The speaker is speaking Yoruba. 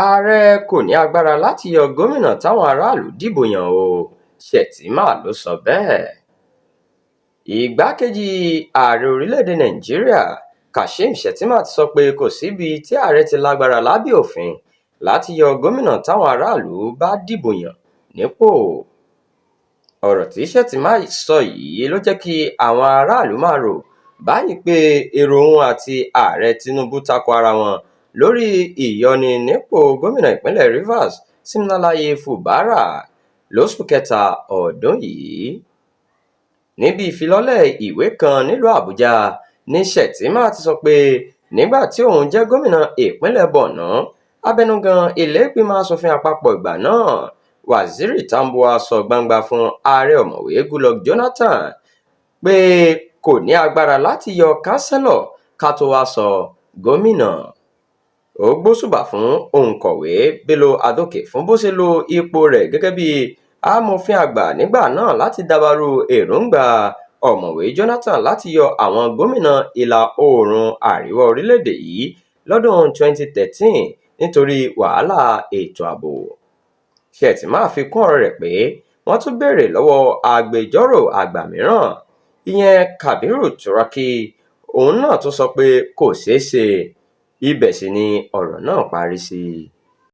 Aarẹ kò ní agbára láti yọ gómìnà táwọn aráàlú dìbò yàn o, Shettima ló sọ bẹ́ẹ̀. Igbákejì ààrẹ orílẹ̀-èdè Nàìjíríà Kashim Shettima ti sọ pé kò síbi tí ààrẹ ti lágbára lábẹ́ òfin láti yọ gómìnà táwọn aráàlú bá dìbò yàn nípò. Ọ̀rọ̀ tí Shettima sọ yìí ló jẹ́ kí àwọn aráàlú máa rò báyìí pé èrò òun àti ààrẹ Tinubu tako ara wọn lórí ìyọni nípò gómìnà ìpínlẹ̀ Rivers Siminalayi Fubara lóṣù kẹta ọdún yìí. Níbi ìfilọ́lẹ̀ ìwé kan nílùú Àbújá ní Shettima ti sọ pé nígbà tí òun jẹ́ gómìnà ìpínlẹ̀ Borno, abẹnugan ilé ìgbìmọ̀ asòfin àpapọ̀ ìgbà náà Waziri Tambuwa sọ gbangba fún ààrẹ ọ̀mọ̀wé Goodluck Jonathan pé kò ní agbára láti yọ kánsẹ́lọ̀ ká tó wá sọ gómìnà. Ó gbóṣùbà fún òǹkọ̀wé Bello Adoke fún bó ṣe lo ipò rẹ̀ gẹ́gẹ́ bí amòfin àgbà nígbà náà láti dabarú èròǹgbà ọ̀mọ̀wé Jonathan láti yọ àwọn gómìnà ìlà oòrùn àríwá orílẹ̀-èdè yìí lọ́dún 2013 nítorí wàhálà ètò ààbò. Shettima fi kún ọ̀rọ̀ rẹ̀ pé wọ́n tún béèrè lọ́wọ́ agbẹjọ́rò àgbà mìíràn, ìyẹn Kabiru Turaki, òun náà tún sọ pé kò ṣeé ṣe. Ibẹ̀ sì ni ọ̀rọ̀ náà parí sí.